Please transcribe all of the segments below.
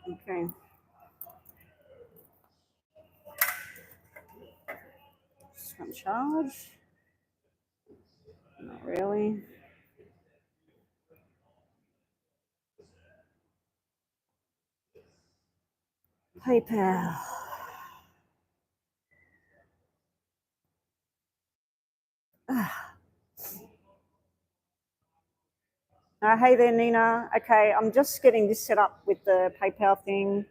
Okay. Some charge. Not really. PayPal. Hey there, Nina. Okay, I'm just getting this set up with the PayPal thing.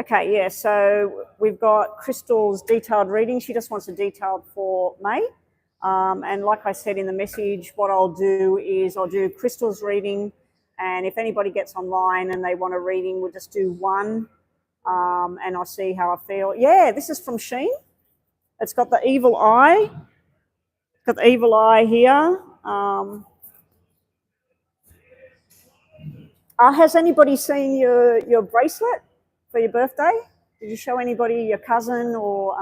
Okay, yeah, so we've got Crystal's detailed reading. She just wants a detailed for May. And like I said in the message, what I'll do is I'll do Crystal's reading. And if anybody gets online and they want a reading, we'll just do one. And I'll see how I feel. Yeah, this is from Sheen. It's got the evil eye. It's got the evil eye here. Has anybody seen your bracelet for your birthday? Did you show anybody, your cousin or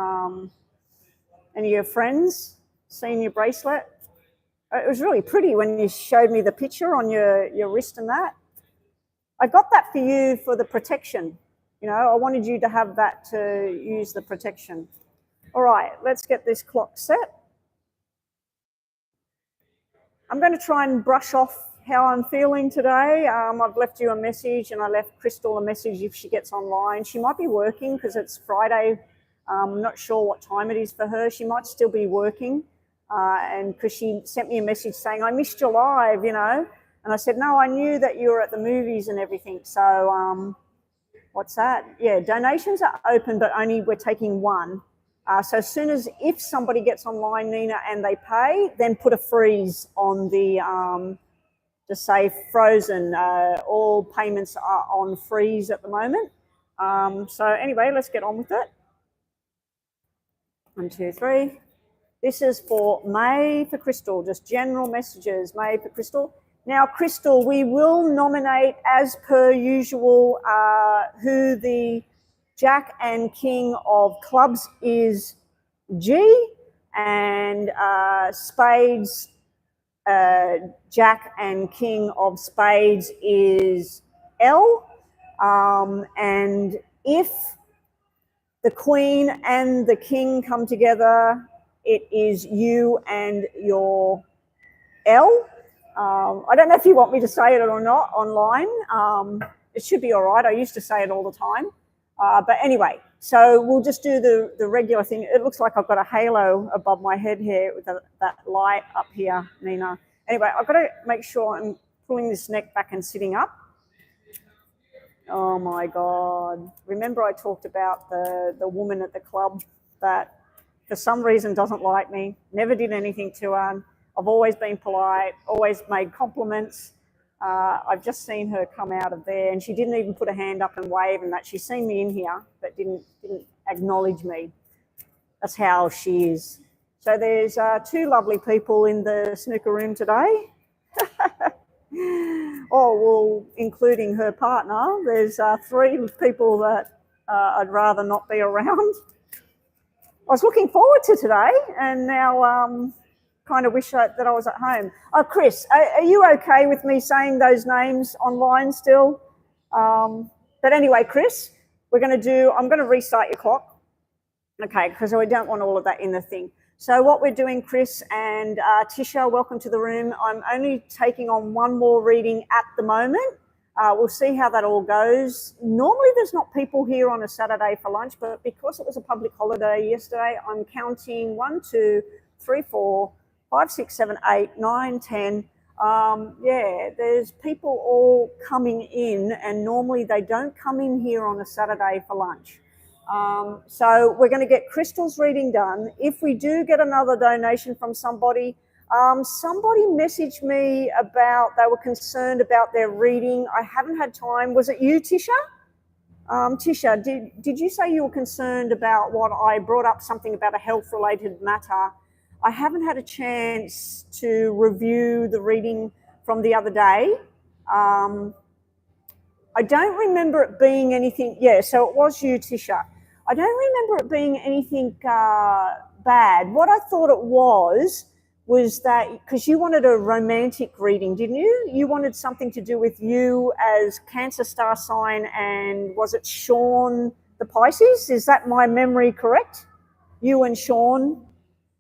any of your friends, seen your bracelet? It was really pretty when you showed me the picture on your wrist and that. I got that for you for the protection. You know, I wanted you to have that to use the protection. All right, let's get this clock set. I'm going to try and brush off how I'm feeling today. I've left you a message and I left Crystal a message if she gets online. She might be working because it's Friday. I'm not sure what time it is for her. She might still be working. And because she sent me a message saying, I missed your live, you know. And I said, no, I knew that you were at the movies and everything. So what's that? Yeah, donations are open, but only we're taking one. So as soon as if somebody gets online, Nina, and they pay, then put a freeze on the just say frozen. All payments are on freeze at the moment. So anyway, let's get on with it. 1, 2, 3. This is for May for Crystal, just general messages, May for Crystal. Now, Crystal, we will nominate as per usual who the Jack and King of Clubs is G, and Spades, Jack and King of Spades is L. And if the Queen and the King come together, it is you and your L. I don't know if you want me to say it or not online. It should be all right. I used to say it all the time. But anyway, so we'll just do the regular thing. It looks like I've got a halo above my head here with that light up here, Nina. Anyway, I've got to make sure I'm pulling this neck back and sitting up. Oh, my God. Remember I talked about the woman at the club that for some reason doesn't like me, never did anything to her. I've always been polite, always made compliments. I've just seen her come out of there and she didn't even put a hand up and wave and that. She's seen me in here but didn't acknowledge me. That's how she is. So there's 2 lovely people in the snooker room today. Oh, well, including her partner. There's 3 people that I'd rather not be around. I was looking forward to today and now kind of wish that I was at home. Oh, Chris, are you okay with me saying those names online still? But anyway, Chris, I'm going to restart your clock. Okay, because we don't want all of that in the thing. So what we're doing, Chris and Tisha, welcome to the room. I'm only taking on 1 more reading at the moment. We'll see how that all goes. Normally there's not people here on a Saturday for lunch, but because it was a public holiday yesterday, I'm counting 1, 2, 3, 4, 5, 6, 7, 8, 9, 10. Yeah, there's people all coming in and normally they don't come in here on a Saturday for lunch. So we're going to get Crystal's reading done. If we do get another donation from somebody, somebody messaged me about they were concerned about their reading. I haven't had time. Was it you, Tisha? Tisha, did you say you were concerned about what I brought up, something about a health-related matter? I haven't had a chance to review the reading from the other day. I don't remember it being anything. Yeah, so it was you, Tisha. I don't remember it being anything bad. What I thought it was was that because you wanted a romantic reading, didn't you? You wanted something to do with you as Cancer star sign, and was it Sean the Pisces? Is that my memory correct? You and Sean,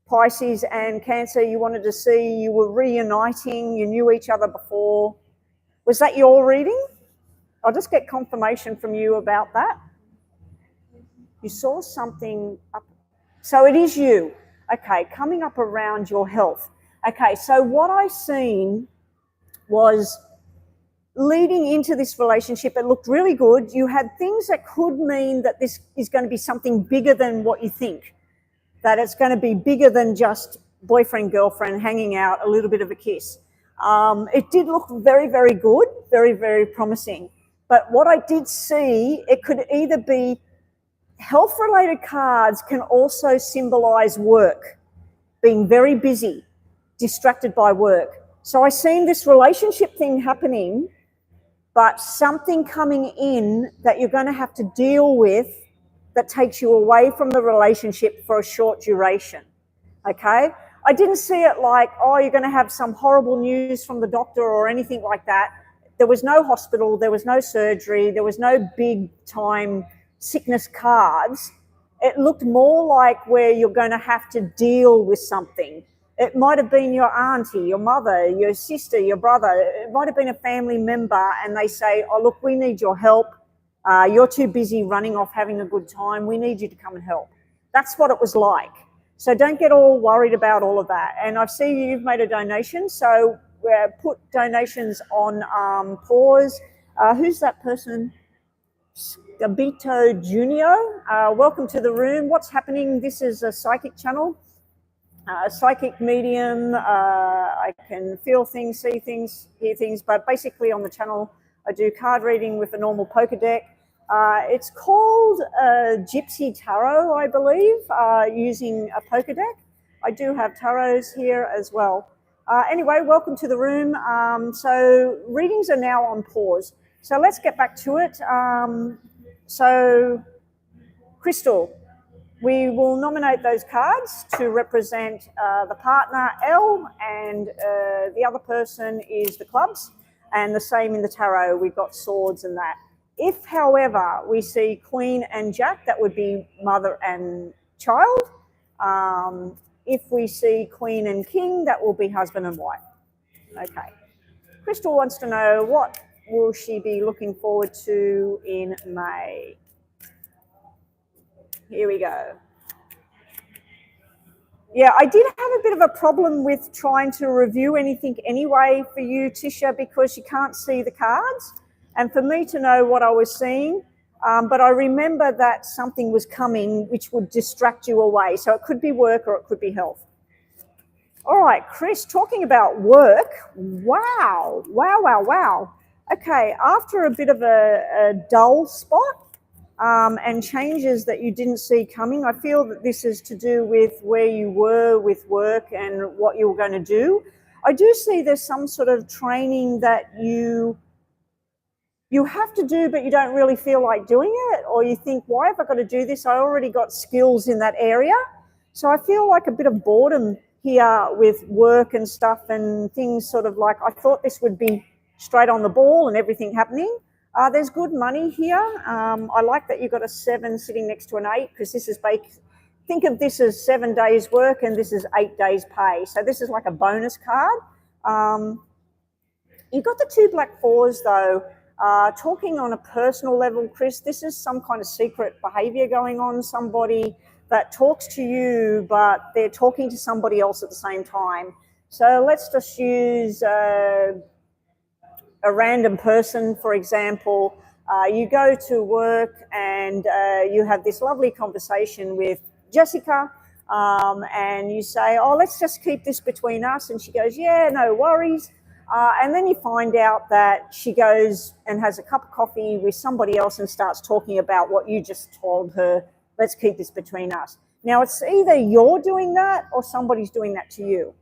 Pisces and Cancer, you wanted to see, you were reuniting, you knew each other before. Was that your reading? I'll just get confirmation from you about that. You saw something up. So it is you. Okay, coming up around your health. Okay, so what I seen was leading into this relationship, it looked really good. You had things that could mean that this is going to be something bigger than what you think, that it's going to be bigger than just boyfriend, girlfriend, hanging out, a little bit of a kiss. It did look very, very good, very, very promising. But what I did see, it could either be health-related cards can also symbolize work, being very busy, distracted by work. So I seen this relationship thing happening, but something coming in that you're going to have to deal with that takes you away from the relationship for a short duration, okay? I didn't see it like, oh, you're going to have some horrible news from the doctor or anything like that. There was no hospital, there was no surgery, there was no big time sickness cards. It looked more like where you're going to have to deal with something. It might have been your auntie, your mother, your sister, your brother. It might have been a family member, and they say, oh, look, we need your help. You're too busy running off having a good time. We need you to come and help. That's what it was like. So don't get all worried about all of that. And I see you've made a donation, so put donations on pause. Who's that person? Gabito Junio, welcome to the room. What's happening? This is a psychic channel, a psychic medium. I can feel things, see things, hear things, but basically on the channel I do card reading with a normal poker deck. It's called Gypsy Tarot, I believe, using a poker deck. I do have tarots here as well. Anyway, welcome to the room. So readings are now on pause. So let's get back to it. So, Crystal, we will nominate those cards to represent the partner, L, and the other person is the clubs, and the same in the tarot, we've got swords and that. If, however, we see Queen and Jack, that would be mother and child. If we see Queen and King, that will be husband and wife. Okay. Crystal wants to know, what will she be looking forward to in May? Here we go. Yeah, I did have a bit of a problem with trying to review anything anyway for you, Tisha, because you can't see the cards. And for me to know what I was seeing, but I remember that something was coming which would distract you away. So it could be work or it could be health. All right, Chris, talking about work. Wow, wow, wow, wow. Okay, after a bit of a dull spot and changes that you didn't see coming, I feel that this is to do with where you were with work and what you were going to do. I do see there's some sort of training that you have to do, but you don't really feel like doing it, or you think, why have I got to do this? I already got skills in that area. So I feel like a bit of boredom here with work and stuff and things sort of like, I thought this would be straight on the ball and everything happening. There's good money here. I like that you've got a 7 sitting next to an 8, because this is think of this as 7 days work and this is 8 days pay. So this is like a bonus card. You've got the 2 black 4s though. Talking on a personal level, Chris, this is some kind of secret behavior going on. Somebody that talks to you, but they're talking to somebody else at the same time. So let's just use a random person, for example. You go to work and you have this lovely conversation with Jessica, and you say, oh, let's just keep this between us. And she goes, yeah, no worries. And then you find out that she goes and has a cup of coffee with somebody else and starts talking about what you just told her. Let's keep this between us. Now, it's either you're doing that or somebody's doing that to you.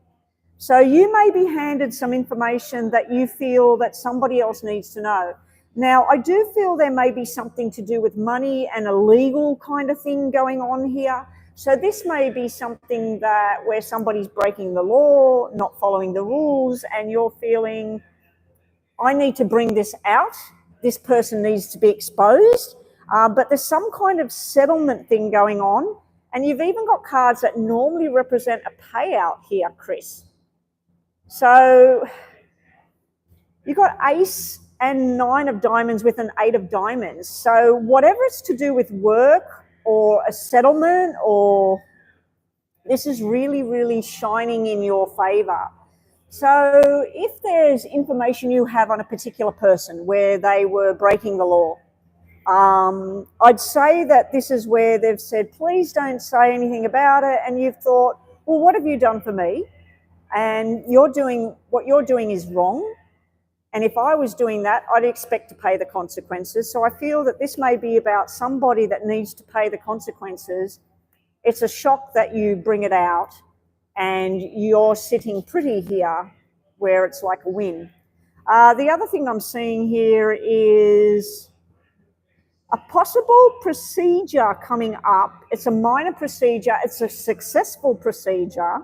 So you may be handed some information that you feel that somebody else needs to know. Now, I do feel there may be something to do with money and a legal kind of thing going on here. So this may be something that where somebody's breaking the law, not following the rules, and you're feeling, I need to bring this out. This person needs to be exposed. But there's some kind of settlement thing going on. And you've even got cards that normally represent a payout here, Chris. So you've got Ace and 9 of diamonds with an 8 of diamonds. So whatever it's to do with work or a settlement, or this is really, really shining in your favor. So if there's information you have on a particular person where they were breaking the law, I'd say that this is where they've said, please don't say anything about it. And you've thought, well, what have you done for me? And what you're doing is wrong. And if I was doing that, I'd expect to pay the consequences. So I feel that this may be about somebody that needs to pay the consequences. It's a shock that you bring it out, and you're sitting pretty here where it's like a win. The other thing I'm seeing here is a possible procedure coming up. It's a minor procedure. It's a successful procedure.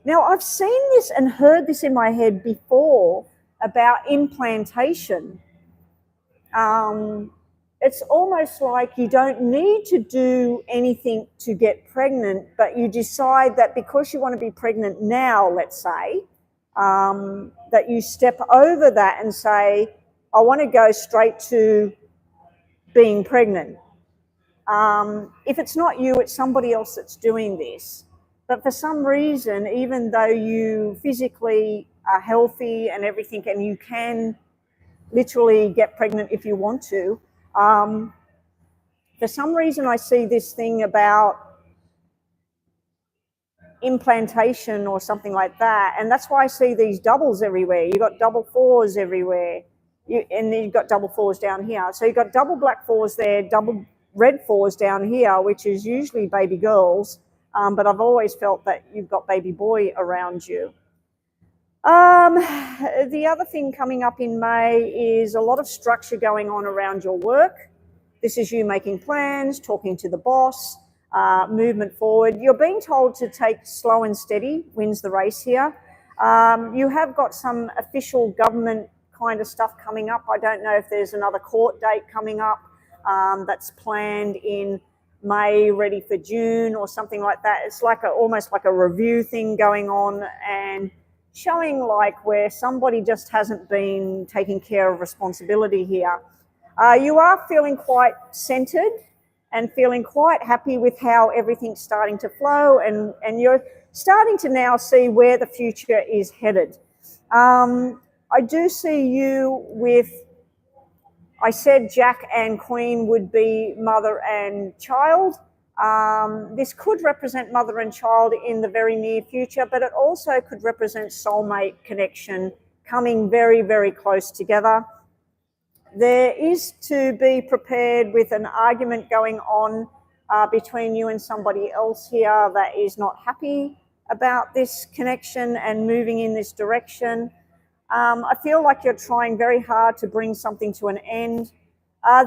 Now, I've seen this and heard this in my head before about implantation. It's almost like you don't need to do anything to get pregnant, but you decide that because you want to be pregnant now, let's say, that you step over that and say, I want to go straight to being pregnant. If it's not you, it's somebody else that's doing this. But for some reason, even though you physically are healthy and everything, and you can literally get pregnant if you want to, for some reason I see this thing about implantation or something like that. And that's why I see these doubles everywhere. You've got double 4s everywhere. And then you've got double 4s down here. So you've got double black 4s there, double red 4s down here, which is usually baby girls. But I've always felt that you've got baby boy around you. The other thing coming up in May is a lot of structure going on around your work. This is you making plans, talking to the boss, movement forward. You're being told to take slow and steady, wins the race here. You have got some official government kind of stuff coming up. I don't know if there's another court date coming up that's planned in May, ready for June or something like that. It's like almost like a review thing going on, and showing like where somebody just hasn't been taking care of responsibility here. You are feeling quite centered and feeling quite happy with how everything's starting to flow, and you're starting to now see where the future is headed. I do see you with, I said Jack and Queen would be mother and child. This could represent mother and child in the very near future, but it also could represent soulmate connection coming very, very close together. There is to be prepared with an argument going on between you and somebody else here that is not happy about this connection and moving in this direction. I feel like you're trying very hard to bring something to an end.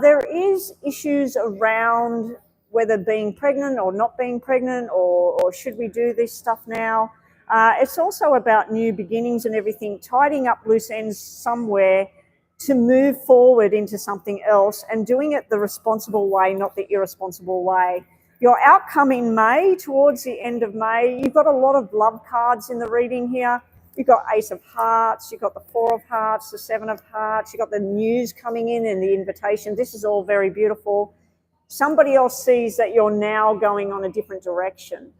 There is issues around whether being pregnant or not being pregnant, or should we do this stuff now. It's also about new beginnings and everything, tidying up loose ends somewhere to move forward into something else, and doing it the responsible way, not the irresponsible way. Your outcome in May, towards the end of May, you've got a lot of love cards in the reading here. You've got Ace of Hearts, you've got the 4 of Hearts, the 7 of Hearts, you've got the news coming in and the invitation. This is all very beautiful. Somebody else sees that you're now going on a different direction,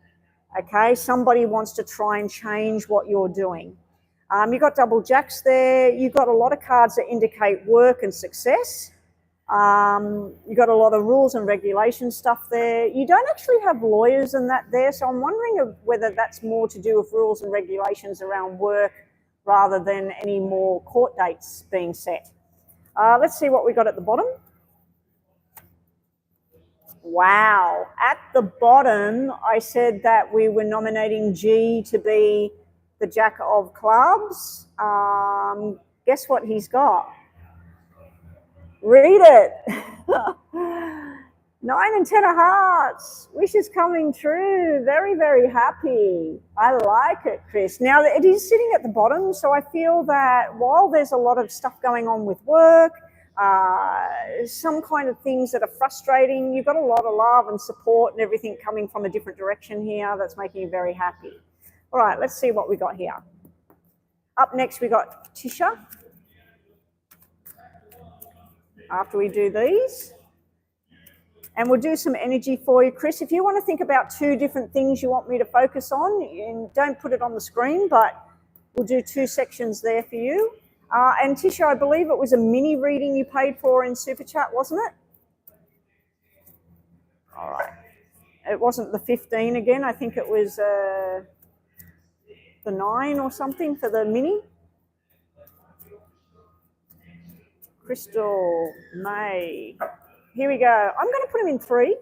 okay? Somebody wants to try and change what you're doing. You've got double jacks there. You've got a lot of cards that indicate work and success. You've got a lot of rules and regulation stuff there. You don't actually have lawyers and that there, so I'm wondering whether that's more to do with rules and regulations around work rather than any more court dates being set. Let's see what we got at the bottom. Wow. At the bottom, I said that we were nominating G to be the Jack of Clubs. Guess what he's got? Read it. 9 and 10 of hearts. Wishes coming true. Very, very happy. I like it, Chris. Now, it is sitting at the bottom, so I feel that while there's a lot of stuff going on with work, some kind of things that are frustrating, you've got a lot of love and support and everything coming from a different direction here that's making you very happy. All right, let's see what we got here. Up next, we got Tisha. After we do these, and we'll do some energy for you. Chris, if you want to think about 2 different things you want me to focus on, and don't put it on the screen, but we'll do 2 sections there for you. And Tisha, I believe it was a mini reading you paid for in Super Chat, wasn't it? All right. It wasn't the 15 again. I think it was the 9 or something for the mini. Crystal, May. Here we go. I'm going to put them in 3.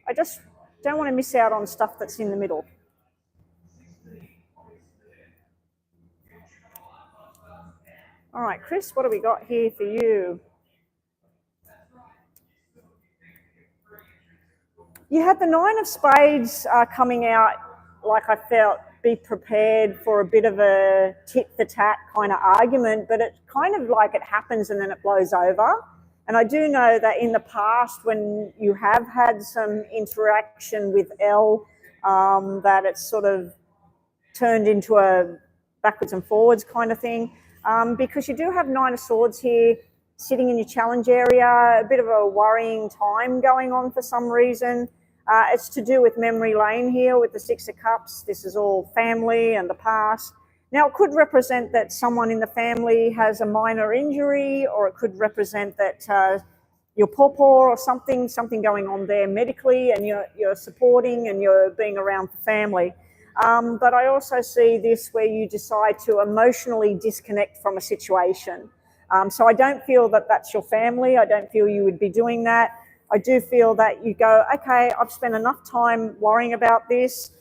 I just don't want to miss out on stuff that's in the middle. All right, Chris, what do we got here for you? You had the 9 of spades coming out, like I felt, be prepared for a bit of a tit-for-tat kind of argument, but it's kind of like it happens and then it blows over. And I do know that in the past, when you have had some interaction with Elle, that it's sort of turned into a backwards and forwards kind of thing, because you do have 9 of swords here sitting in your challenge area, a bit of a worrying time going on for some reason. It's to do with memory lane here with the 6 of cups. This is all family and the past. Now, it could represent that someone in the family has a minor injury, or it could represent that you're poor or something going on there medically, and you're supporting and you're being around the family. But I also see this where you decide to emotionally disconnect from a situation. So I don't feel that that's your family. I don't feel you would be doing that. I do feel that you go, okay, I've spent enough time worrying about this.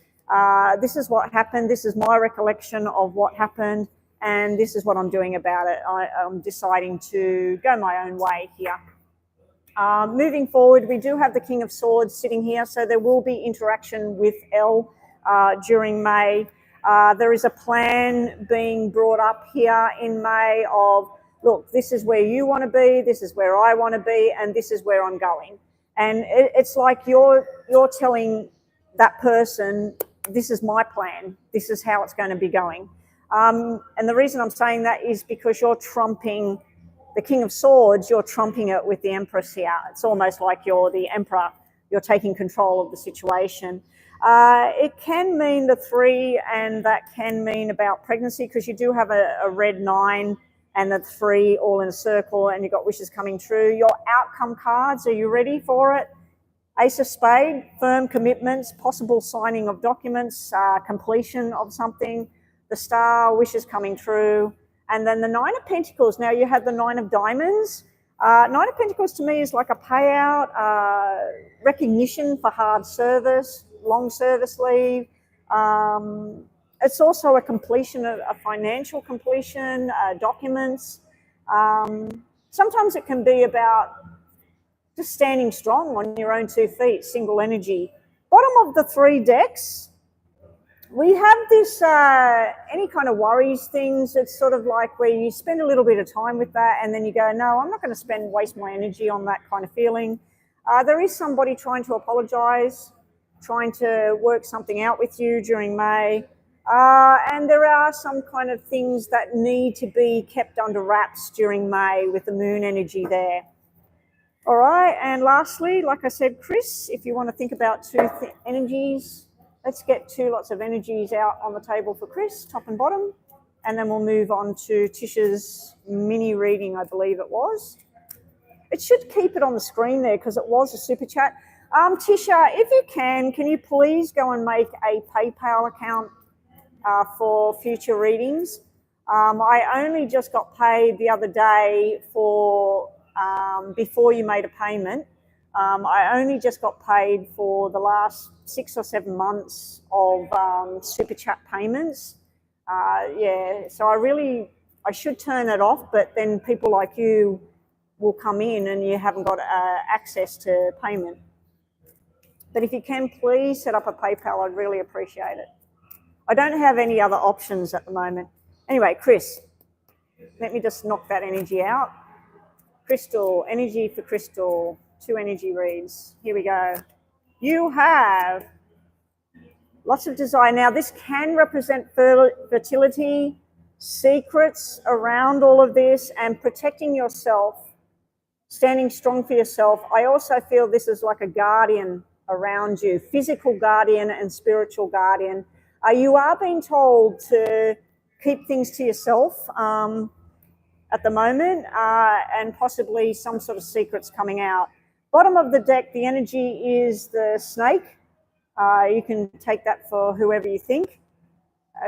This is what happened. This is my recollection of what happened, and this is what I'm doing about it. I'm deciding to go my own way here. Moving forward, we do have the King of Swords sitting here, so there will be interaction with Elle during May. There is a plan being brought up here in May of, look, this is where you want to be, this is where I want to be, and this is where I'm going. And it's like you're telling that person, this is my plan, this is how it's going to be going. And the reason I'm saying that is because you're trumping the King of Swords, you're trumping it with the Empress here. It's almost like you're the Emperor, you're taking control of the situation. It can mean the 3, and that can mean about pregnancy, because you do have a red 9 and the 3 all in a circle, and you've got wishes coming true. Your outcome cards, are you ready for it? Ace of Spade, firm commitments, possible signing of documents, completion of something. The Star, wishes coming true. And then the 9 of Pentacles. Now you have the 9 of Diamonds. 9 of Pentacles to me is like a payout, recognition for hard service, long service leave. It's also a completion, a financial completion, documents. Sometimes it can be about just standing strong on your own 2 feet, single energy. Bottom of the 3 decks, we have this, any kind of worries things. It's sort of like where you spend a little bit of time with that and then you go, no, I'm not going to waste my energy on that kind of feeling. There is somebody trying to apologise, trying to work something out with you during May. And there are some kind of things that need to be kept under wraps during May with the moon energy there. All right, and lastly, like I said, Chris, if you want to think about 2 energies, let's get 2 lots of energies out on the table for Chris, top and bottom, and then we'll move on to Tisha's mini reading, I believe it was. It should keep it on the screen there because it was a super chat. Tisha, if you can you please go and make a PayPal account for future readings? I only just got paid the other day for... before you made a payment. I only just got paid for the last 6 or 7 months of super chat payments. Yeah, so I should turn it off, but then people like you will come in and you haven't got access to payment. But if you can, please set up a PayPal. I'd really appreciate it. I don't have any other options at the moment. Anyway, Chris, let me just knock that energy out. Crystal, energy for Crystal, 2 energy reads. Here we go. You have lots of desire. Now, this can represent fertility, secrets around all of this, and protecting yourself, standing strong for yourself. I also feel this is like a guardian around you, physical guardian and spiritual guardian. You are being told to keep things to yourself at the moment, and possibly some sort of secrets coming out. Bottom of the deck, the energy is the snake. You can take that for whoever you think.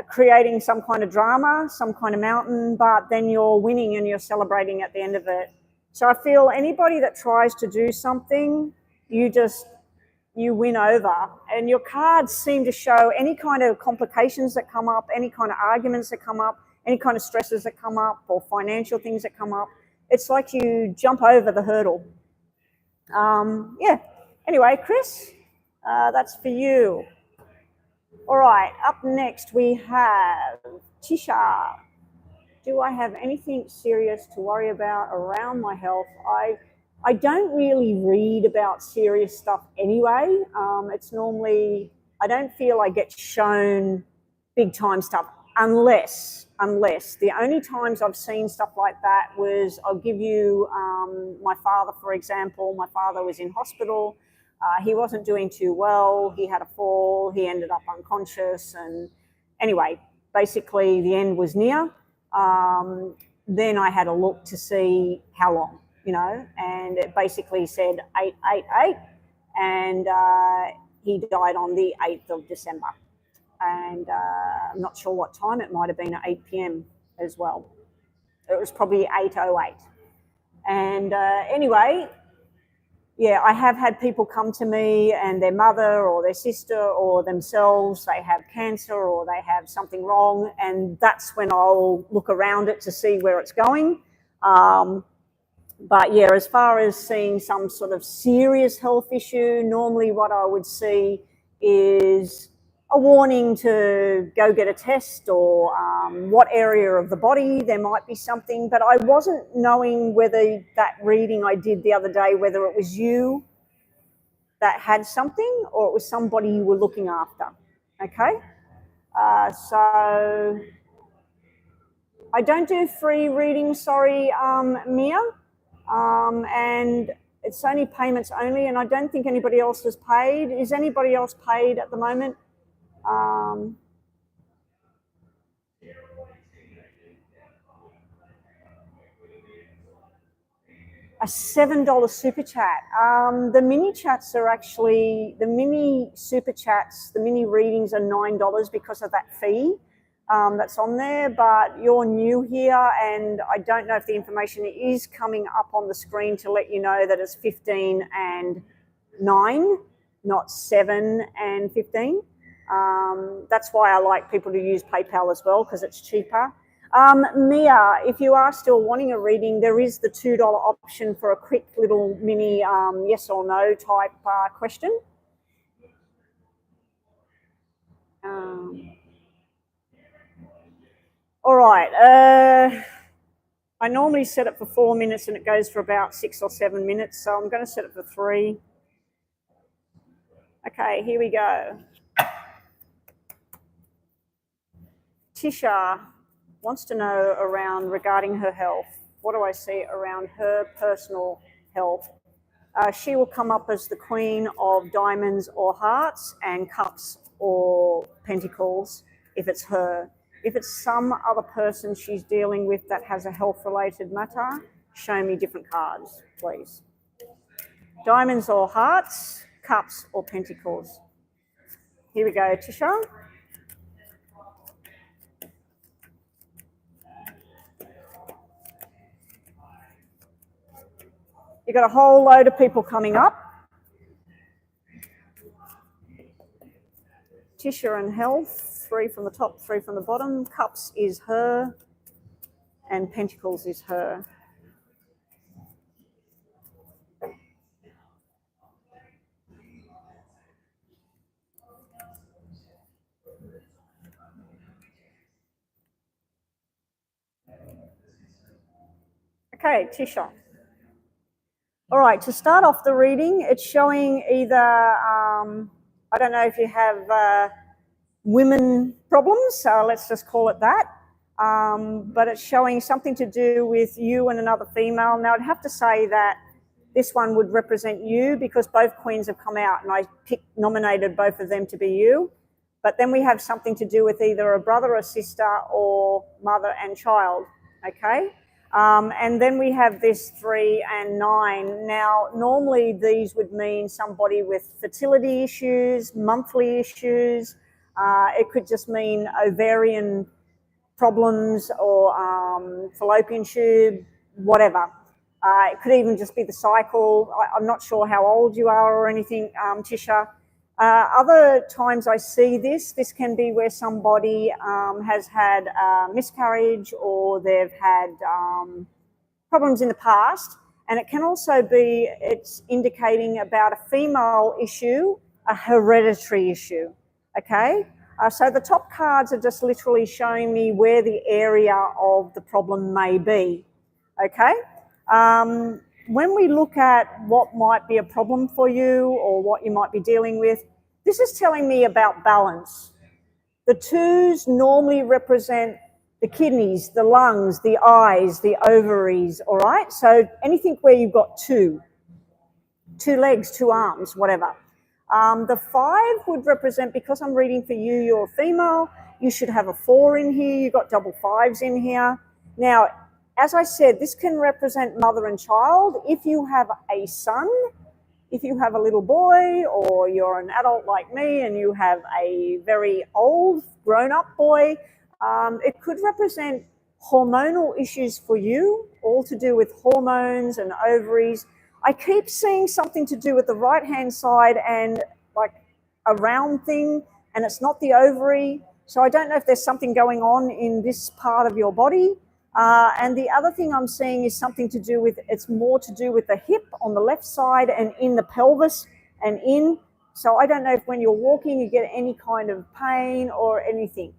Creating some kind of drama, some kind of mountain, but then you're winning and you're celebrating at the end of it. So I feel anybody that tries to do something, you win over. And your cards seem to show any kind of complications that come up, any kind of arguments that come up, any kind of stresses that come up, or financial things that come up. It's like you jump over the hurdle. Yeah. Anyway, Chris, that's for you. All right, up next we have Tisha. Do I have anything serious to worry about around my health? I don't really read about serious stuff anyway. It's normally, I don't feel I get shown big time stuff unless the only times I've seen stuff like that was, I'll give you my father, for example. My father was in hospital. He wasn't doing too well. He had a fall. He ended up unconscious. And anyway, basically the end was near. Then I had a look to see how long, and it basically said 888. And he died on the 8th of December. And I'm not sure what time. It might have been at 8 p.m. as well. It was probably 8:08. And anyway, yeah, I have had people come to me and their mother or their sister or themselves, they have cancer or they have something wrong, and that's when I'll look around it to see where it's going. But yeah, as far as seeing some sort of serious health issue, normally what I would see is a warning to go get a test, or what area of the body there might be something. But I wasn't knowing whether that reading I did the other day, whether it was you that had something or it was somebody you were looking after. Okay, so I don't do free readings, sorry, Mia, and it's only payments only, and I don't think anybody else has paid. Is anybody else paid at the moment? A $7 super chat. The mini chats are actually, the mini super chats, the mini readings are $9 because of that fee that's on there. But you're new here, and I don't know if the information is coming up on the screen to let you know that it's 15 and 9, not 7 and 15. That's why I like people to use PayPal as well, because it's cheaper. Mia, if you are still wanting a reading, there is the $2 option for a quick little mini yes or no type question. All right. I normally set it for 4 minutes and it goes for about 6 or 7 minutes, so I'm going to set it for 3. Okay, here we go. Tisha wants to know regarding her health. What do I see around her personal health? She will come up as the Queen of Diamonds or Hearts, and Cups or Pentacles if it's her. If it's some other person she's dealing with that has a health-related matter, show me different cards, please. Diamonds or Hearts, Cups or Pentacles. Here we go, Tisha. You've got a whole load of people coming up. Tisha and health, 3 from the top, 3 from the bottom. Cups is her, and Pentacles is her. Okay, Tisha. All right, to start off the reading, it's showing either, I don't know if you have women problems, let's just call it that, but it's showing something to do with you and another female. Now, I'd have to say that this one would represent you because both queens have come out and I nominated both of them to be you. But then we have something to do with either a brother or sister or mother and child, okay? And then we have this 3 and 9. Now, normally these would mean somebody with fertility issues, monthly issues. It could just mean ovarian problems or fallopian tube, whatever. It could even just be the cycle. I'm not sure how old you are or anything, Tisha. Other times I see this can be where somebody has had miscarriage or they've had problems in the past. And it can also be, it's indicating about a female issue, a hereditary issue, okay? So the top cards are just literally showing me where the area of the problem may be, okay? When we look at what might be a problem for you or what you might be dealing with, this is telling me about balance. The 2s normally represent the kidneys, the lungs, the eyes, the ovaries, all right? So anything where you've got 2 legs, 2 arms, whatever. The 5 would represent, because I'm reading for you, you're a female, you should have a 4 in here, you've got double 5s in here. Now, as I said, this can represent mother and child. If you have a son, if you have a little boy, or you're an adult like me and you have a very old grown-up boy, it could represent hormonal issues for you, all to do with hormones and ovaries. I keep seeing something to do with the right-hand side and like a round thing, and it's not the ovary. So I don't know if there's something going on in this part of your body. And the other thing I'm seeing is something to do with, it's more to do with the hip on the left side and in the pelvis and in. So I don't know if when you're walking you get any kind of pain or anything.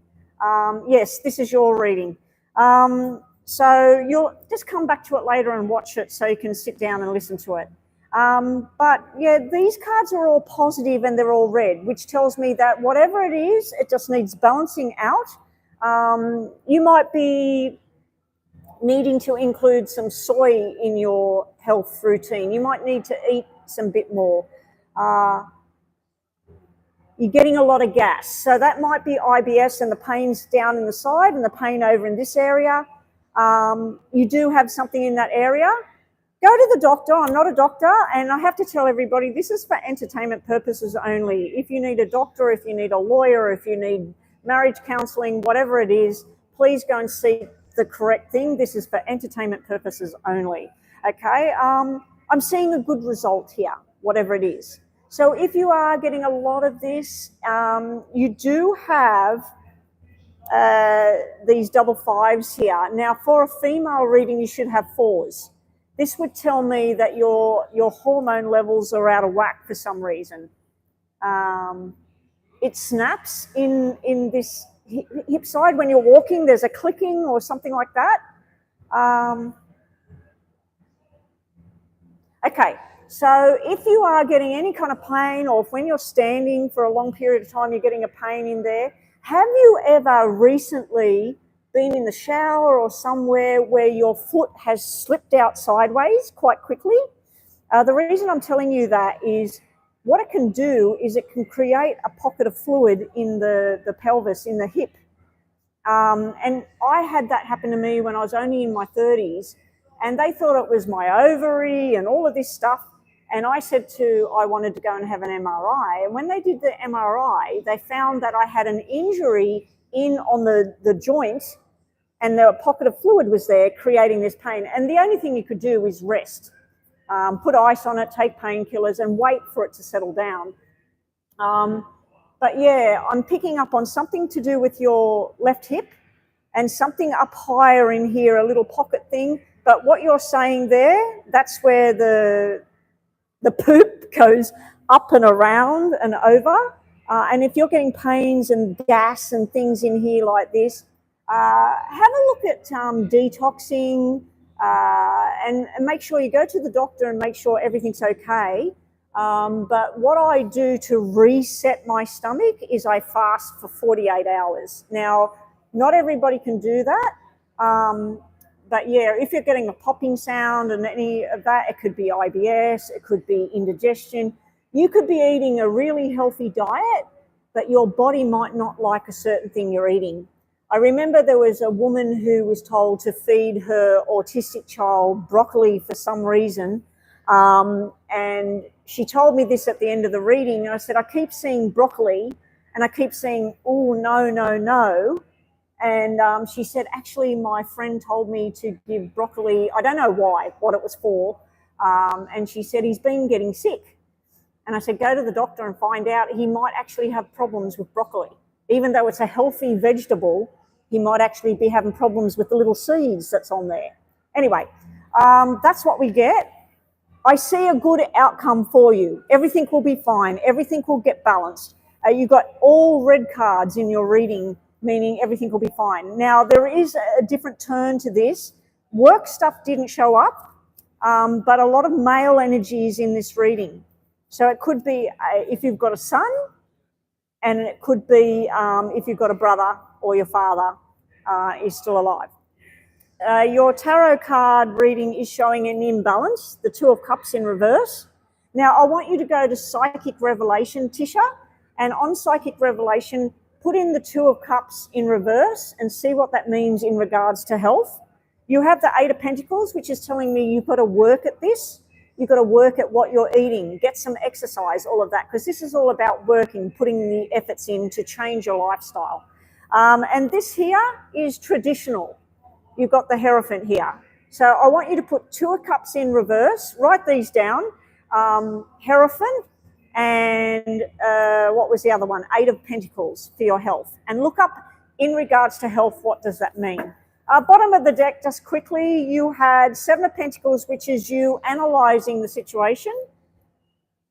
Yes, this is your reading. So you'll just come back to it later and watch it so you can sit down and listen to it. But yeah, these cards are all positive and they're all red, which tells me that whatever it is, it just needs balancing out. You might be needing to include some soy in your health routine. You might need to eat some bit more. You're getting a lot of gas. So that might be IBS and the pain's down in the side and the pain over in this area. You do have something in that area. Go to the doctor. I'm not a doctor, and I have to tell everybody this is for entertainment purposes only. If you need a doctor, if you need a lawyer, if you need marriage counselling, whatever it is, please go and see the correct thing. This is for entertainment purposes only, okay? I'm seeing a good result here, whatever it is. So if you are getting a lot of this, you do have these double 5s here. Now, for a female reading, you should have 4s. This would tell me that your hormone levels are out of whack for some reason. It snaps in this hip side when you're walking. There's a clicking or something like that. Okay, so if you are getting any kind of pain, or if when you're standing for a long period of time you're getting a pain in there, have you ever recently been in the shower or somewhere where your foot has slipped out sideways quite quickly? The reason I'm telling you that is what it can do is it can create a pocket of fluid in the pelvis, in the hip. And I had that happen to me when I was only in my 30s, and they thought it was my ovary and all of this stuff. And I said I wanted to go and have an MRI. And when they did the MRI, they found that I had an injury on the joint, and the pocket of fluid was there creating this pain. And the only thing you could do is rest. Put ice on it, take painkillers, and wait for it to settle down. But yeah, I'm picking up on something to do with your left hip and something up higher in here, a little pocket thing. But what you're saying there, that's where the poop goes up and around and over. And if you're getting pains and gas and things in here like this, have a look at detoxing and make sure you go to the doctor and make sure everything's okay. But what I do to reset my stomach is I fast for 48 hours. Now, not everybody can do that. But yeah, if you're getting a popping sound and any of that, it could be IBS, it could be indigestion. You could be eating a really healthy diet, but your body might not like a certain thing you're eating. I remember there was a woman who was told to feed her autistic child broccoli for some reason. And she told me this at the end of the reading. And I said, I keep seeing broccoli and I keep saying, oh, no, no, no. And she said, actually, my friend told me to give broccoli. I don't know why, what it was for. And she said, he's been getting sick. And I said, go to the doctor and find out. He might actually have problems with broccoli. Even though it's a healthy vegetable, he might actually be having problems with the little seeds that's on there. Anyway, that's what we get. I see a good outcome for you. Everything will be fine. Everything will get balanced. You got all red cards in your reading, meaning everything will be fine. Now, there is a different turn to this. Work stuff didn't show up, but a lot of male energy is in this reading. So it could be if you've got a son, and it could be if you've got a brother or your father is still alive. Your tarot card reading is showing an imbalance, the Two of Cups in reverse. Now, I want you to go to Psychic Revelation, Tisha, and on Psychic Revelation, put in the Two of Cups in reverse and see what that means in regards to health. You have the Eight of Pentacles, which is telling me you've got to work at this. You've got to work at what you're eating, get some exercise, all of that, because this is all about working, putting the efforts in to change your lifestyle. And this here is traditional. You've got the Hierophant here. So I want you to put Two of Cups in reverse, write these down, Hierophant, and what was the other one? Eight of Pentacles for your health. And look up in regards to health, what does that mean? Bottom of the deck, just quickly, you had Seven of Pentacles, which is you analysing the situation.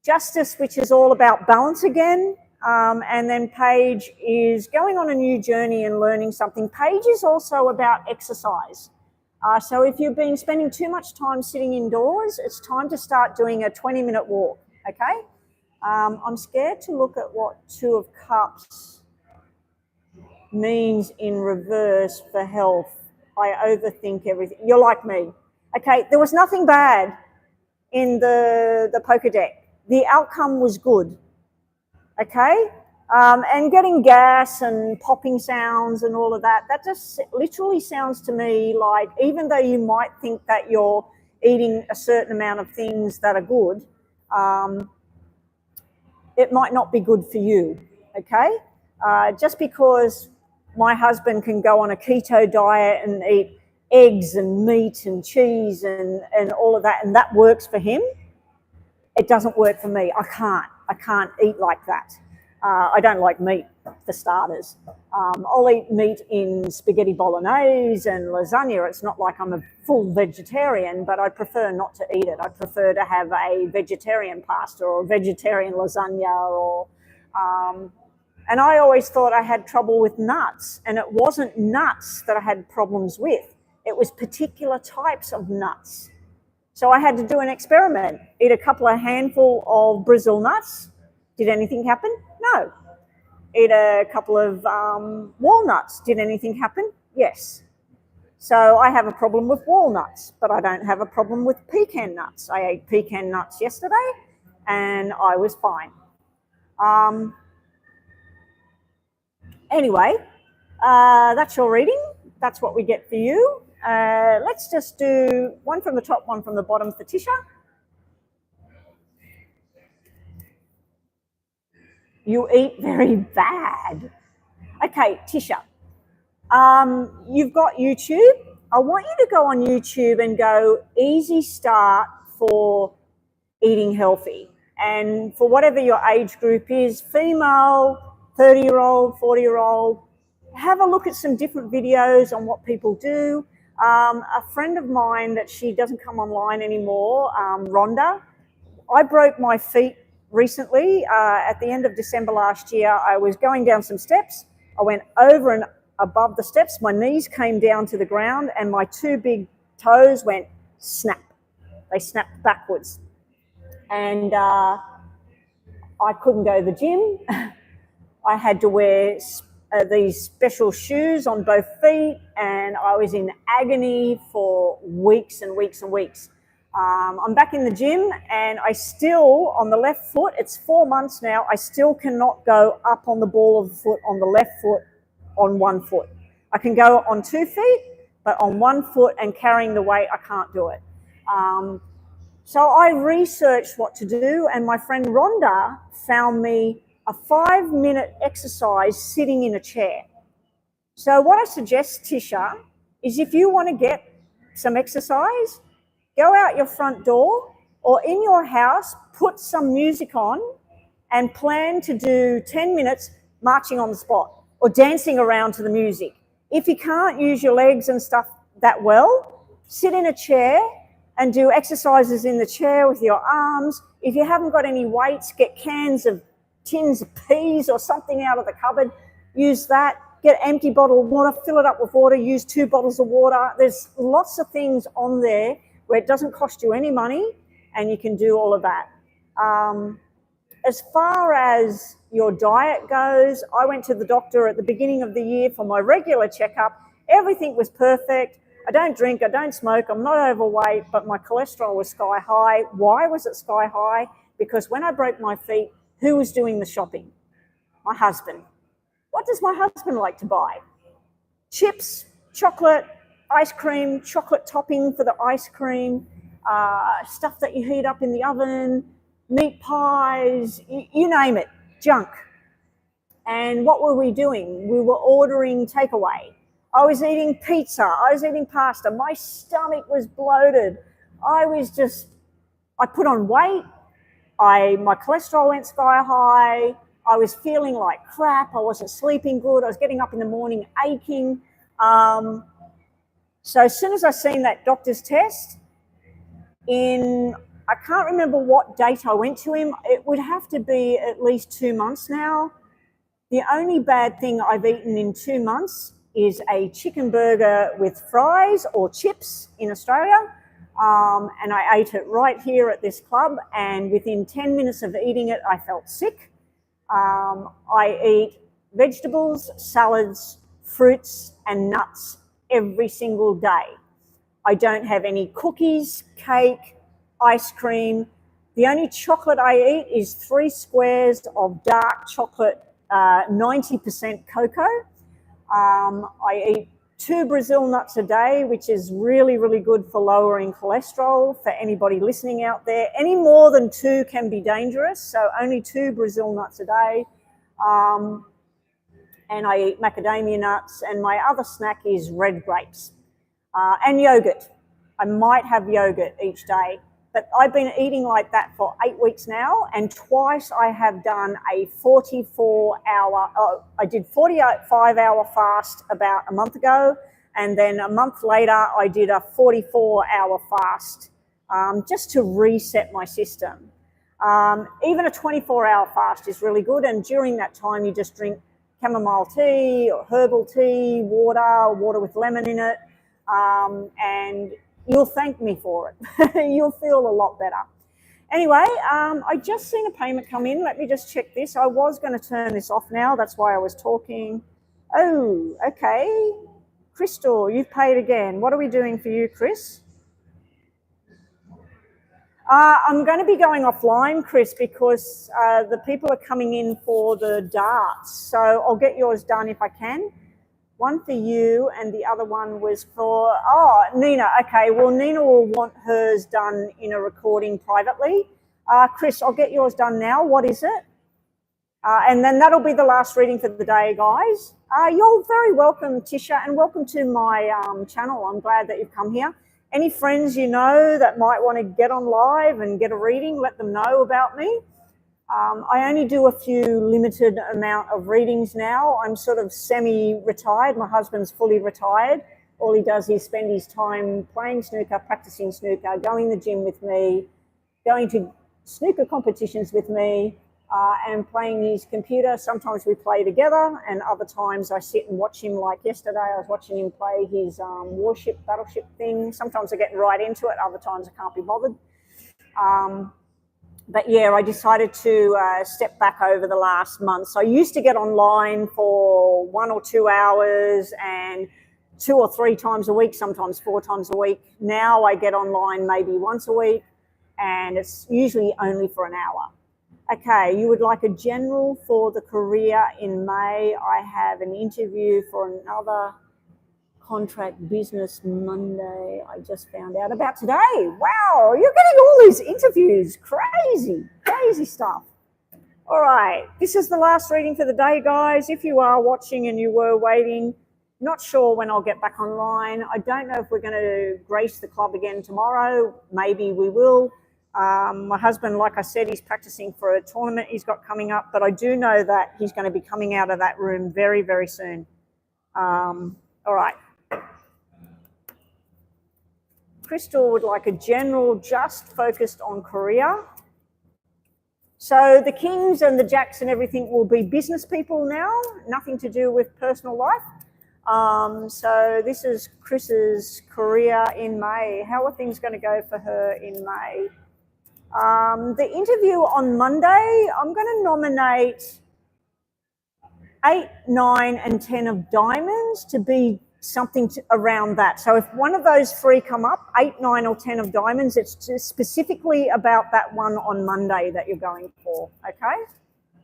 Justice, which is all about balance again. And then Page is going on a new journey and learning something. Page is also about exercise. So if you've been spending too much time sitting indoors, it's time to start doing a 20-minute walk, okay? I'm scared to look at what Two of Cups means in reverse for health. I overthink everything. You're like me. Okay, there was nothing bad in the poker deck. The outcome was good. Okay? And getting gas and popping sounds and all of that, that just literally sounds to me like, even though you might think that you're eating a certain amount of things that are good, it might not be good for you, okay? Just because my husband can go on a keto diet and eat eggs and meat and cheese and all of that, and that works for him, it doesn't work for me. I can't eat like that. I don't like meat, for starters. I'll eat meat in spaghetti bolognese and lasagna. It's not like I'm a full vegetarian, but I prefer not to eat it. I prefer to have a vegetarian pasta or a vegetarian lasagna or... and I always thought I had trouble with nuts, and it wasn't nuts that I had problems with. It was particular types of nuts. So I had to do an experiment, eat a couple of handful of Brazil nuts. Did anything happen? No. Eat a couple of walnuts. Did anything happen? Yes. So I have a problem with walnuts, but I don't have a problem with pecan nuts. I ate pecan nuts yesterday and I was fine. Anyway, that's your reading. That's what we get for you. Let's just do one from the top, one from the bottom for Tisha. You eat very bad. Okay, Tisha, you've got YouTube. I want you to go on YouTube and go easy start for eating healthy. And for whatever your age group is, female, 30-year-old, 40-year-old, have a look at some different videos on what people do. A friend of mine that she doesn't come online anymore, Rhonda, I broke my feet recently. At the end of December last year, I was going down some steps. I went over and above the steps. My knees came down to the ground and my two big toes went snap. they snapped backwards. And I couldn't go to the gym. I had to wear these special shoes on both feet, and I was in agony for weeks and weeks and weeks. I'm back in the gym, and I still, on the left foot, it's 4 months now, I still cannot go up on the ball of the foot on the left foot on 1 foot. I can go on 2 feet, but on 1 foot and carrying the weight, I can't do it. So I researched what to do, and my friend Rhonda found me a 5-minute exercise sitting in a chair. So what I suggest, Tisha, is if you want to get some exercise, go out your front door or in your house, put some music on and plan to do 10 minutes marching on the spot or dancing around to the music. If you can't use your legs and stuff that well, sit in a chair and do exercises in the chair with your arms. If you haven't got any weights, get tins of peas or something out of the cupboard, use that. Get an empty bottle of water, fill it up with water, use 2 bottles of water. There's lots of things on there where it doesn't cost you any money and you can do all of that. As far as your diet goes, I went to the doctor at the beginning of the year for my regular checkup. Everything was perfect. I don't drink, I don't smoke, I'm not overweight, but my cholesterol was sky high. Why was it sky high? Because when I broke my feet, who was doing the shopping? My husband. What does my husband like to buy? Chips, chocolate, ice cream, chocolate topping for the ice cream, stuff that you heat up in the oven, meat pies, you name it, junk. And what were we doing? We were ordering takeaway. I was eating pizza, I was eating pasta, my stomach was bloated. I put on weight, my cholesterol went sky high, I was feeling like crap, I wasn't sleeping good, I was getting up in the morning aching. So as soon as I seen that doctor's test, I can't remember what date I went to him, it would have to be at least 2 months now. The only bad thing I've eaten in 2 months is a chicken burger with fries or chips in Australia. And I ate it right here at this club, and within 10 minutes of eating it, I felt sick. I eat vegetables, salads, fruits, and nuts every single day. I don't have any cookies, cake, ice cream. The only chocolate I eat is 3 squares of dark chocolate, 90% cocoa. I eat 2 Brazil nuts a day, which is really, really good for lowering cholesterol for anybody listening out there. Any more than 2 can be dangerous, so only 2 Brazil nuts a day. And I eat macadamia nuts, and my other snack is red grapes and yogurt. I might have yogurt each day, but I've been eating like that for 8 weeks now, and twice I have done a 45-hour fast about a month ago, and then a month later I did a 44-hour fast just to reset my system. Even a 24-hour fast is really good, and during that time you just drink chamomile tea or herbal tea, water with lemon in it, and you'll thank me for it. You'll feel a lot better. Anyway, I just seen a payment come in. Let me just check this. I was going to turn this off now. That's why I was talking. Oh, okay. Crystal, you've paid again. What are we doing for you, Chris? I'm going to be going offline, Chris, because the people are coming in for the darts. So I'll get yours done if I can. One for you, and the other one was for, Nina. Okay, well, Nina will want hers done in a recording privately. Chris, I'll get yours done now. What is it? And then that'll be the last reading for the day, guys. You're very welcome, Tisha, and welcome to my channel. I'm glad that you've come here. Any friends you know that might want to get on live and get a reading, let them know about me. I only do a few limited amount of readings now. I'm sort of semi-retired. My husband's fully retired. All he does is spend his time playing snooker, practicing snooker, going to the gym with me, going to snooker competitions with me, and playing his computer. Sometimes we play together, and other times I sit and watch him. Like yesterday, I was watching him play his warship, battleship thing. Sometimes I get right into it, other times I can't be bothered. But yeah, I decided to step back over the last month. So I used to get online for 1 or 2 hours and 2 or 3 times a week, sometimes 4 times a week. Now I get online maybe once a week, and it's usually only for an hour. Okay, you would like a general for the career in May. I have an interview for another contract business Monday. I just found out about today. Wow, you're getting all these interviews. Crazy stuff. All right, this is the last reading for the day, guys. If you are watching and you were waiting, not sure when I'll get back online. I don't know if we're going to grace the club again tomorrow. Maybe we will. My husband, like I said, he's practicing for a tournament he's got coming up, but I do know that he's going to be coming out of that room very, very soon. All right. Crystal would like a general just focused on career. So the kings and the jacks and everything will be business people now, nothing to do with personal life. So this is Chris's career in May. How are things going to go for her in May? The interview on Monday, I'm going to nominate 8, 9 and 10 of diamonds to be something around that. So if one of those 3 come up, 8, 9 or 10 of diamonds, it's just specifically about that one on Monday that you're going for, okay?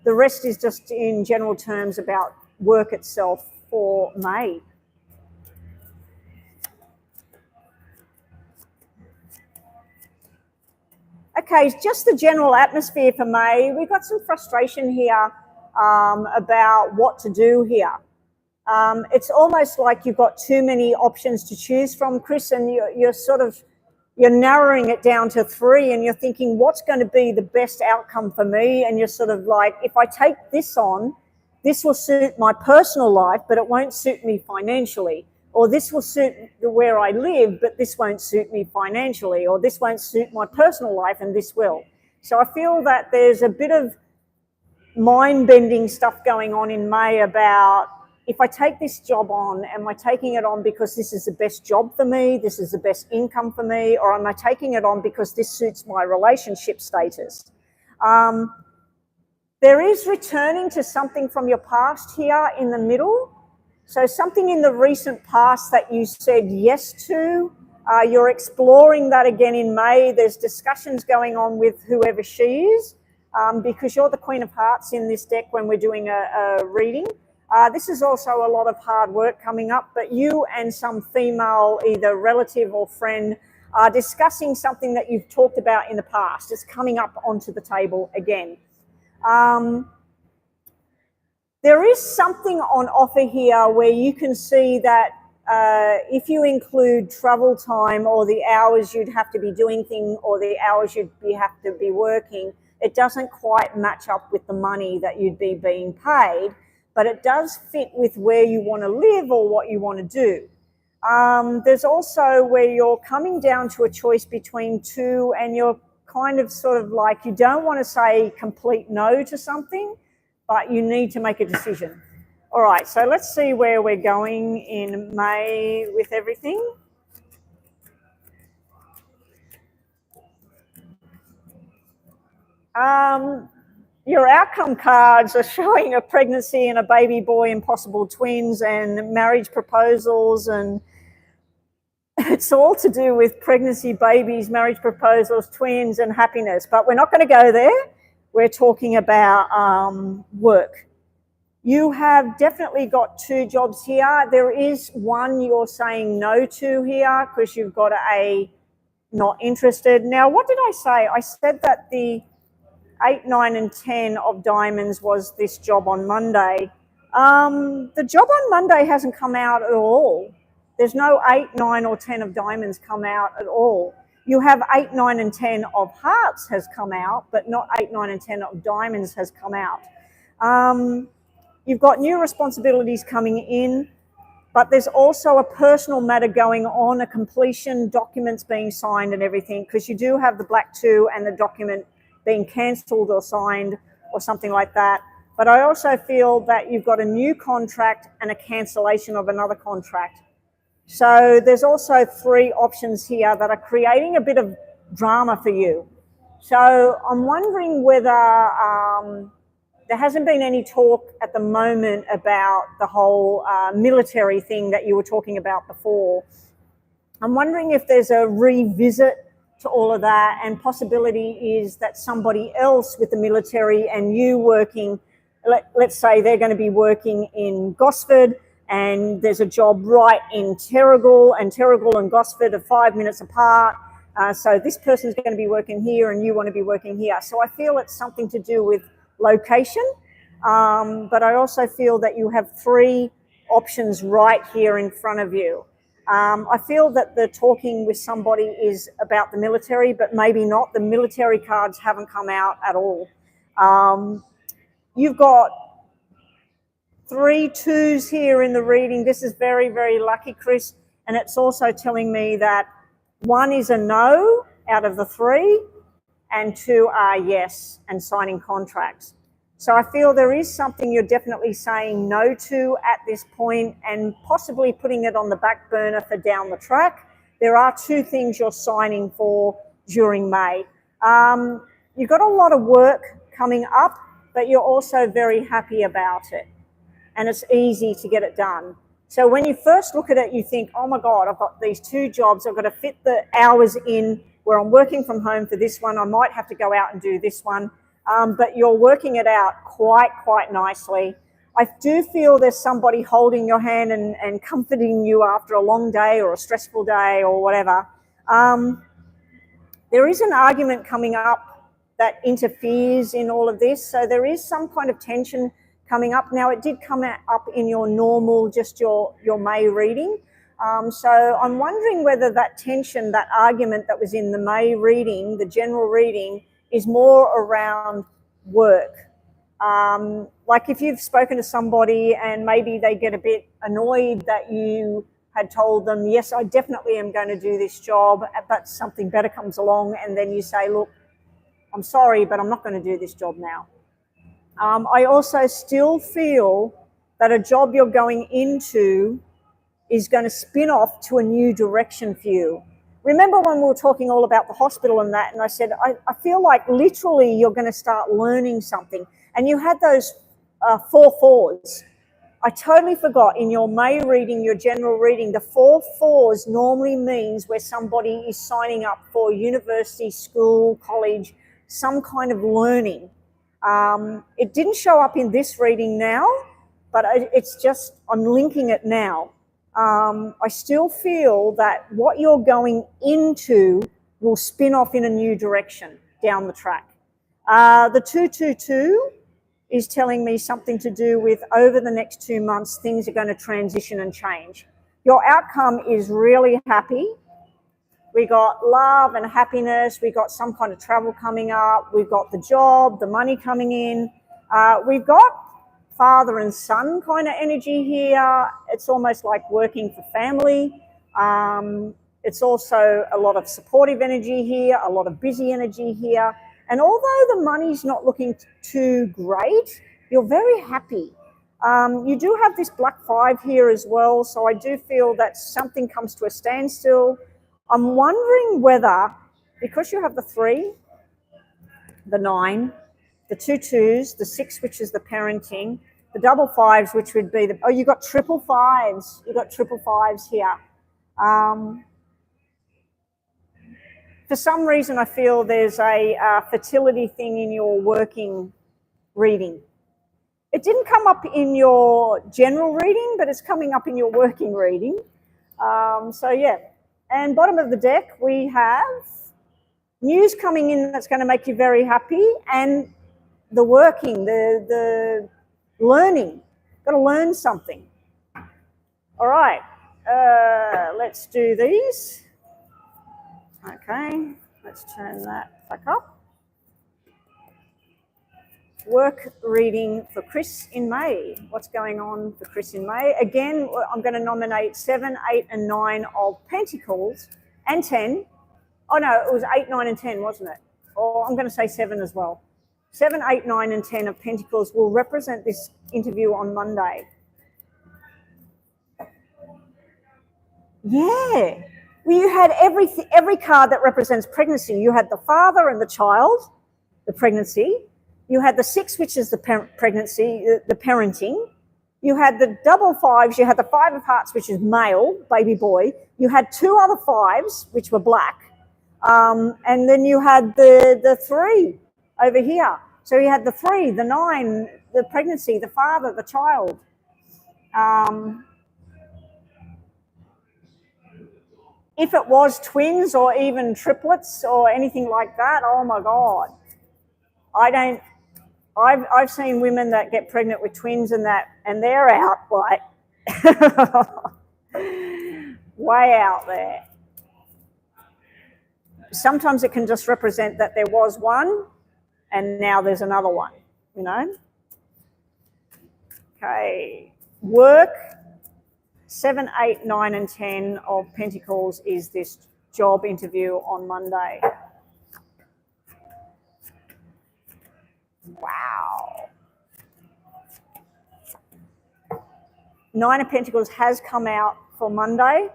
The rest is just in general terms about work itself for May. Okay, just the general atmosphere for May. We've got some frustration here about what to do here. It's almost like you've got too many options to choose from, Chris, and you're narrowing it down to 3, and you're thinking, what's going to be the best outcome for me? And you're sort of like, if I take this on, this will suit my personal life, but it won't suit me financially. Or this will suit where I live, but this won't suit me financially. Or this won't suit my personal life, and this will. So I feel that there's a bit of mind-bending stuff going on in May about, if I take this job on, am I taking it on because this is the best job for me, this is the best income for me, or am I taking it on because this suits my relationship status? There is returning to something from your past here in the middle. So something in the recent past that you said yes to, you're exploring that again in May. There's discussions going on with whoever she is, because you're the Queen of Hearts in this deck when we're doing a reading. This is also a lot of hard work coming up, but you and some female, either relative or friend, are discussing something that you've talked about in the past. It's coming up onto the table again. There is something on offer here where you can see that if you include travel time or the hours you'd have to be doing things or the hours you'd have to be working, it doesn't quite match up with the money that you'd be being paid, but it does fit with where you want to live or what you want to do. There's also where you're coming down to a choice between 2, and you're kind of sort of like, you don't want to say complete no to something, but you need to make a decision. All right, so let's see where we're going in May with everything. Your outcome cards are showing a pregnancy and a baby boy and possible twins and marriage proposals, and it's all to do with pregnancy, babies, marriage proposals, twins and happiness. But we're not going to go there. We're talking about work. You have definitely got 2 jobs here. There is one you're saying no to here because you've got a not interested. Now, what did I say? I said that the 8, 9 and 10 of diamonds was this job on Monday. The job on Monday hasn't come out at all. There's no 8, 9 or 10 of diamonds come out at all. You have 8, 9 and 10 of hearts has come out, but not 8, 9 and 10 of diamonds has come out. You've got new responsibilities coming in, but there's also a personal matter going on, a completion, documents being signed and everything, because you do have the black 2 and the document being cancelled or signed, or something like that. But I also feel that you've got a new contract and a cancellation of another contract. So there's also 3 options here that are creating a bit of drama for you. So I'm wondering whether there hasn't been any talk at the moment about the whole military thing that you were talking about before. I'm wondering if there's a revisit to all of that, and possibility is that somebody else with the military and you working, let's say they're going to be working in Gosford and there's a job right in Terrigal, and Terrigal and Gosford are 5 minutes apart. So this person's going to be working here and you want to be working here. So I feel it's something to do with location, but I also feel that you have 3 options right here in front of you. I feel that the talking with somebody is about the military, but maybe not. The military cards haven't come out at all. You've got 3 2s here in the reading. This is very, very lucky, Chris. And it's also telling me that 1 is a no out of the 3 and 2 are yes and signing contracts. So I feel there is something you're definitely saying no to at this point and possibly putting it on the back burner for down the track. There are 2 things you're signing for during May. You've got a lot of work coming up, but you're also very happy about it. And it's easy to get it done. So when you first look at it, you think, oh my God, I've got these 2 jobs. I've got to fit the hours in where I'm working from home for this one. I might have to go out and do this one. But you're working it out quite nicely. I do feel there's somebody holding your hand and comforting you after a long day or a stressful day or whatever. There is an argument coming up that interferes in all of this. So there is some kind of tension coming up. Now, it did come up in your normal, just your May reading. So I'm wondering whether that tension, that argument that was in the May reading, the general reading, is more around work. Like if you've spoken to somebody and maybe they get a bit annoyed that you had told them, yes, I definitely am going to do this job, but something better comes along, and then you say, look, I'm sorry, but I'm not going to do this job now. I also still feel that a job you're going into is going to spin off to a new direction for you. Remember when we were talking all about the hospital and that, and I said, I feel like literally you're going to start learning something. And you had those 4 4s. I totally forgot in your May reading, your general reading, the 4 4s normally means where somebody is signing up for university, school, college, some kind of learning. It didn't show up in this reading now, but it's just, I'm linking it now. I still feel that what you're going into will spin off in a new direction down the track. The 222 is telling me something to do with over the next 2 months, things are going to transition and change. Your outcome is really happy. We got love and happiness. We got some kind of travel coming up. We've got the job, the money coming in. We've got father and son kind of energy here. It's almost like working for family. It's also a lot of supportive energy here, a lot of busy energy here. And although the money's not looking too great, you're very happy. You do have this black 5 here as well, so I do feel that something comes to a standstill. I'm wondering whether, because you have the 3, the 9, the 2 2s, the 6, which is the parenting, the double 5s, which would be the, oh, you got triple 5s. You got triple 5s here. For some reason, I feel there's a fertility thing in your working reading. It didn't come up in your general reading, but it's coming up in your working reading. So yeah. And bottom of the deck, we have news coming in that's going to make you very happy, and the working, the learning. Got to learn something. All right, let's do these. Okay, let's turn that back up. Work reading for Chris in May. What's going on for Chris in May? Again, I'm going to nominate 7, 8, and 9 of Pentacles, and 10. Oh no, it was 8, 9, and 10, wasn't it? Or I'm going to say 7 as well. 7, 8, 9, and 10 of Pentacles will represent this interview on Monday. Yeah. Well, you had every card that represents pregnancy. You had the father and the child, the pregnancy. You had the 6, which is the pregnancy, the parenting. You had the double 5s. You had the 5 of hearts, which is male, baby boy. You had 2 other 5s, which were black. And then you had the 3 over here. So you had the 3, the 9, the pregnancy, the father, the child. If it was twins or even triplets or anything like that, oh my God. I've seen women that get pregnant with twins and they're out like way out there. Sometimes it can just represent that there was one and now there's another one, you know. Okay, work. 7, 8, 9, and 10 of Pentacles is this job interview on Monday. Wow. 9 of Pentacles has come out for Monday.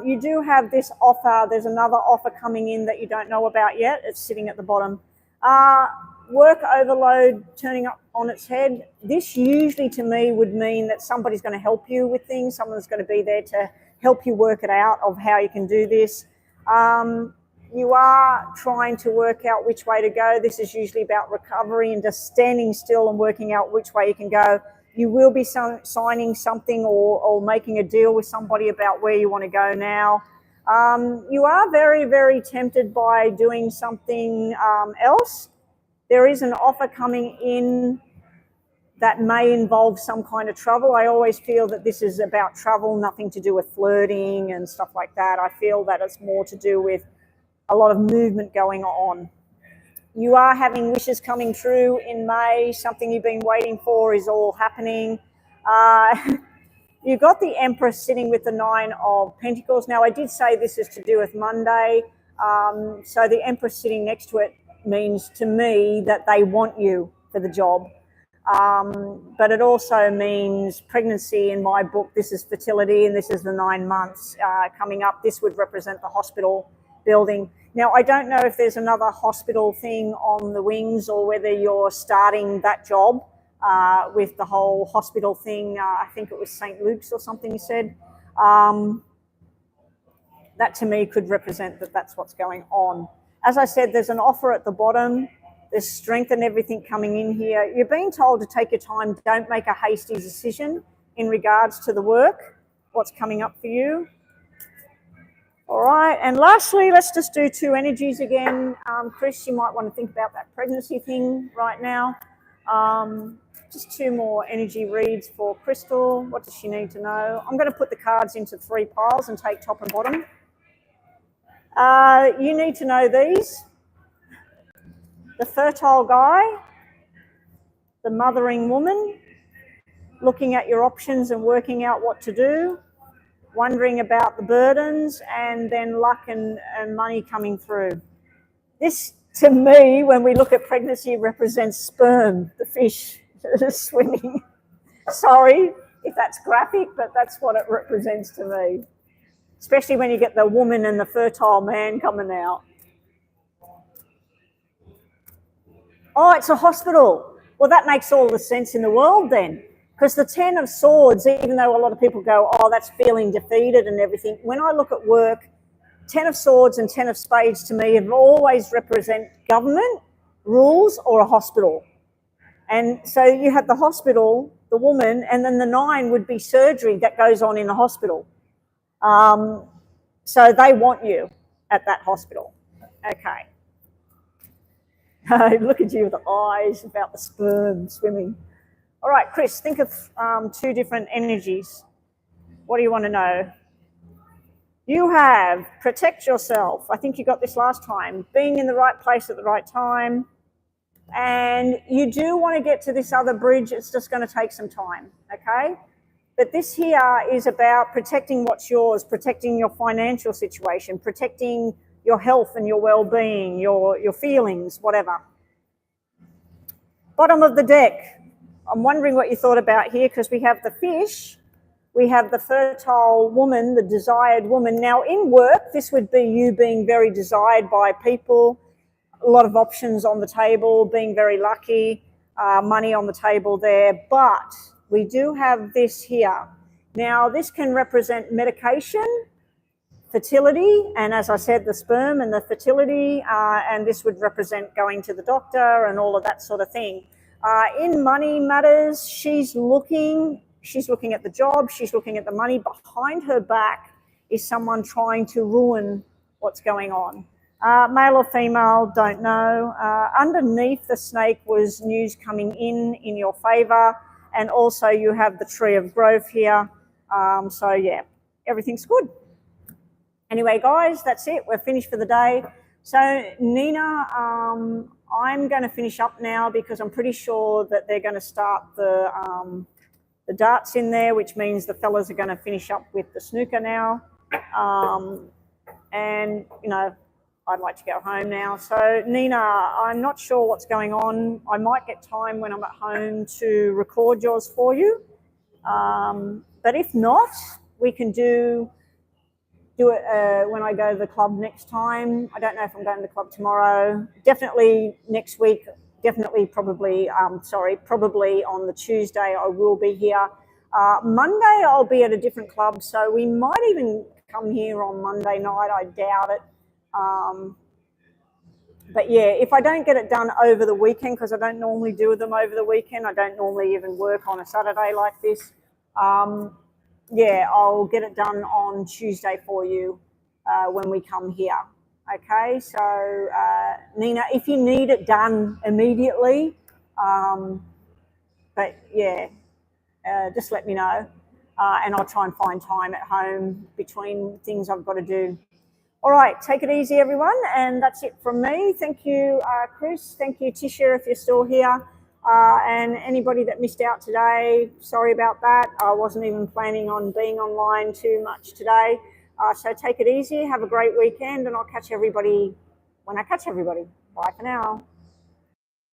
You do have this offer. There's another offer coming in that you don't know about yet. It's sitting at the bottom. Work overload turning up on its head. This usually to me would mean that somebody's going to help you with things. Someone's going to be there to help you work it out of how you can do this. You are trying to work out which way to go. This is usually about recovery and just standing still and working out which way you can go. You will be signing something or making a deal with somebody about where you want to go now. You are very, very tempted by doing something else. There is an offer coming in that may involve some kind of travel. I always feel that this is about travel, nothing to do with flirting and stuff like that. I feel that it's more to do with a lot of movement going on. You are having wishes coming true in May. Something you've been waiting for is all happening. You've got the Empress sitting with the 9 of Pentacles. Now, I did say this is to do with Monday. So the Empress sitting next to it means to me that they want you for the job. But it also means pregnancy in my book. This is fertility and this is the 9 months coming up. This would represent the hospital building. Now, I don't know if there's another hospital thing on the wings or whether you're starting that job with the whole hospital thing. I think it was St. Luke's or something you said. That to me could represent that that's what's going on. As I said, there's an offer at the bottom. There's strength and everything coming in here. You're being told to take your time. Don't make a hasty decision in regards to the work, what's coming up for you. All right, and lastly, let's just do 2 energies again. Chris, you might want to think about that pregnancy thing right now. Just 2 more energy reads for Crystal. What does she need to know? I'm going to put the cards into 3 piles and take top and bottom. You need to know these. The fertile guy, the mothering woman, looking at your options and working out what to do, wondering about the burdens, and then luck and money coming through. This, to me, when we look at pregnancy, represents sperm, the fish swimming. Sorry if that's graphic, but that's what it represents to me. Especially when you get the woman and the fertile man coming out. Oh, it's a hospital. Well, that makes all the sense in the world then. Because the 10 of Swords, even though a lot of people go, oh, that's feeling defeated and everything, when I look at work, 10 of Swords and 10 of Spades to me have always represent government, rules, or a hospital. And so you have the hospital, the woman, and then the 9 would be surgery that goes on in the hospital. So they want you at that hospital. Okay. Look at you with the eyes about the sperm swimming. All right, Chris, think of 2 different energies. What do you want to know? You have protect yourself. I think you got this last time. Being in the right place at the right time. And you do want to get to this other bridge. It's just going to take some time, okay? But this here is about protecting what's yours, protecting your financial situation, protecting your health and your well-being, your feelings, whatever. Bottom of the deck. I'm wondering what you thought about here, because we have the fish, we have the fertile woman, the desired woman. Now in work, this would be you being very desired by people, a lot of options on the table, being very lucky, money on the table there. But we do have this here. Now this can represent medication, fertility, and as I said, the sperm and the fertility, and this would represent going to the doctor and all of that sort of thing. In money matters, she's looking at the job, she's looking at the money. Behind her back is someone trying to ruin what's going on. Male or female, don't know. Underneath the snake was news coming in your favor, and also you have the tree of growth here. So yeah, everything's good. Anyway, guys, that's it. We're finished for the day. So Nina, I'm going to finish up now, because I'm pretty sure that they're going to start the darts in there, which means the fellas are going to finish up with the snooker now. And, you know, I'd like to go home now. So Nina, I'm not sure what's going on. I might get time when I'm at home to record yours for you. But if not, we can do it when I go to the club next time. I don't know if I'm going to the club tomorrow. Definitely next week. Definitely probably on the Tuesday I will be here. Monday I'll be at a different club, so we might even come here on Monday night. I doubt it. But yeah, if I don't get it done over the weekend, because I don't normally do them over the weekend, I don't normally even work on a Saturday like this. Yeah, I'll get it done on Tuesday for you when we come here. Okay, so Nina, if you need it done immediately, but yeah, just let me know, and I'll try and find time at home between things I've got to do. All right, take it easy, everyone, and that's it from me. Thank you, Chris. Thank you, Tisha, if you're still here. And anybody that missed out today, sorry about that. I wasn't even planning on being online too much today. So take it easy, have a great weekend, and I'll catch everybody when I catch everybody. Bye for now.